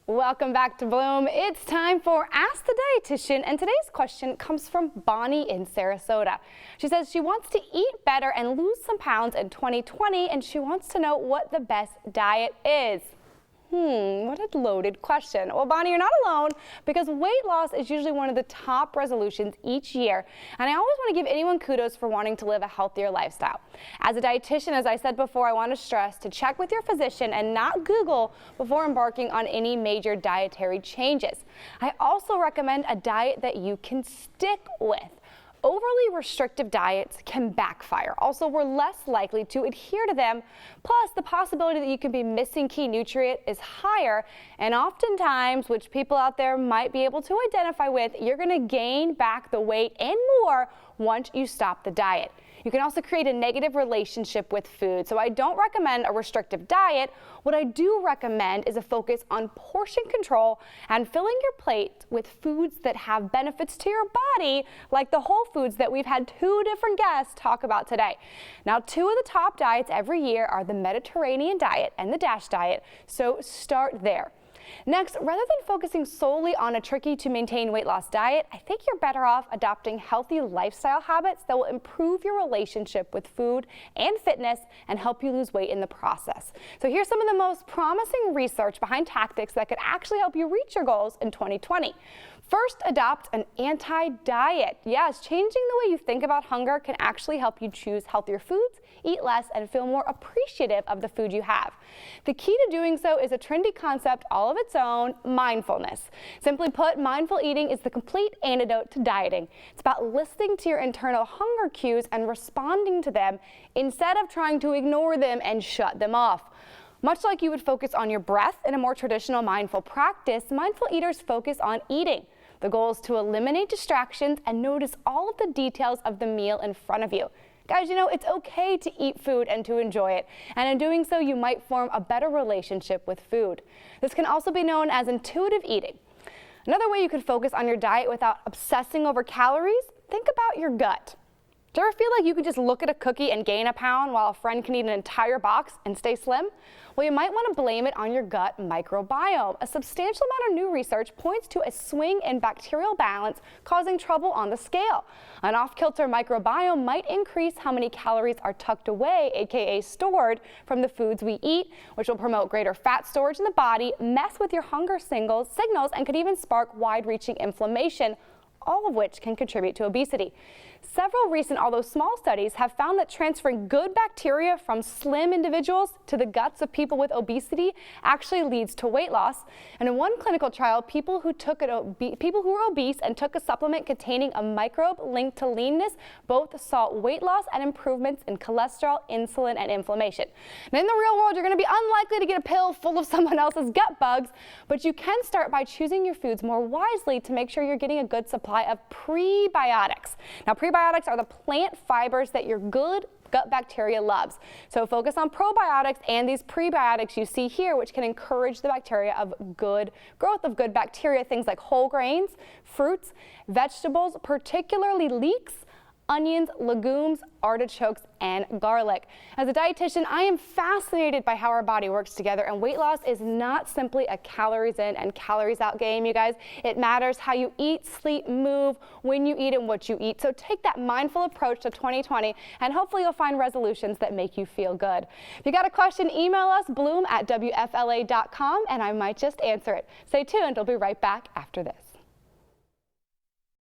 Welcome back to Bloom. It's time for Ask the Dietitian, and today's question comes from Bonnie in Sarasota. She says she wants to eat better and lose some pounds in 2020, and she wants to know what the best diet is. What a loaded question. Well, Bonnie, you're not alone, because weight loss is usually one of the top resolutions each year. And I always want to give anyone kudos for wanting to live a healthier lifestyle. As a dietitian, as I said before, I want to stress to check with your physician and not Google before embarking on any major dietary changes. I also recommend a diet that you can stick with. Overly restrictive diets can backfire. Also, we're less likely to adhere to them. Plus, the possibility that you could be missing key nutrient is higher. And oftentimes, which people out there might be able to identify with, you're going to gain back the weight and more once you stop the diet. You can also create a negative relationship with food. So I don't recommend a restrictive diet. What I do recommend is a focus on portion control and filling your plate with foods that have benefits to your body, like the whole foods that we've had two different guests talk about today. Now, two of the top diets every year are the Mediterranean diet and the DASH diet, so start there. Next, rather than focusing solely on a tricky to maintain weight loss diet, I think you're better off adopting healthy lifestyle habits that will improve your relationship with food and fitness and help you lose weight in the process. So here's some of the most promising research behind tactics that could actually help you reach your goals in 2020. First, adopt an anti-diet. Yes, changing the way you think about hunger can actually help you choose healthier foods, eat less, and feel more appreciative of the food you have. The key to doing so is a trendy concept all of its own: mindfulness. Simply put, mindful eating is the complete antidote to dieting. It's about listening to your internal hunger cues and responding to them instead of trying to ignore them and shut them off. Much like you would focus on your breath in a more traditional mindful practice, mindful eaters focus on eating. The goal is to eliminate distractions and notice all of the details of the meal in front of you. Guys, you know, it's okay to eat food and to enjoy it, and in doing so, you might form a better relationship with food. This can also be known as intuitive eating. Another way you could focus on your diet without obsessing over calories: think about your gut. Do you ever feel like you could just look at a cookie and gain a pound while a friend can eat an entire box and stay slim? Well, you might want to blame it on your gut microbiome. A substantial amount of new research points to a swing in bacterial balance causing trouble on the scale. An off-kilter microbiome might increase how many calories are tucked away, aka stored, from the foods we eat, which will promote greater fat storage in the body, mess with your hunger signals, and could even spark wide-reaching inflammation, all of which can contribute to obesity. Several recent, although small, studies have found that transferring good bacteria from slim individuals to the guts of people with obesity actually leads to weight loss. And in one clinical trial, people who were obese and took a supplement containing a microbe linked to leanness both saw weight loss and improvements in cholesterol, insulin, and inflammation. Now, in the real world, you're going to be unlikely to get a pill full of someone else's gut bugs, but you can start by choosing your foods more wisely to make sure you're getting a good supply of prebiotics. Now, prebiotics are the plant fibers that your good gut bacteria loves. So focus on probiotics and these prebiotics you see here, which can encourage the bacteria of good growth of good bacteria, things like whole grains, fruits, vegetables, particularly leeks, onions, legumes, artichokes, and garlic. As a dietitian, I am fascinated by how our body works together, and weight loss is not simply a calories in and calories out game, you guys. It matters how you eat, sleep, move, when you eat, and what you eat. So take that mindful approach to 2020, and hopefully you'll find resolutions that make you feel good. If you got a question, email us, bloom@wfla.com, and I might just answer it. Stay tuned. We'll be right back after this.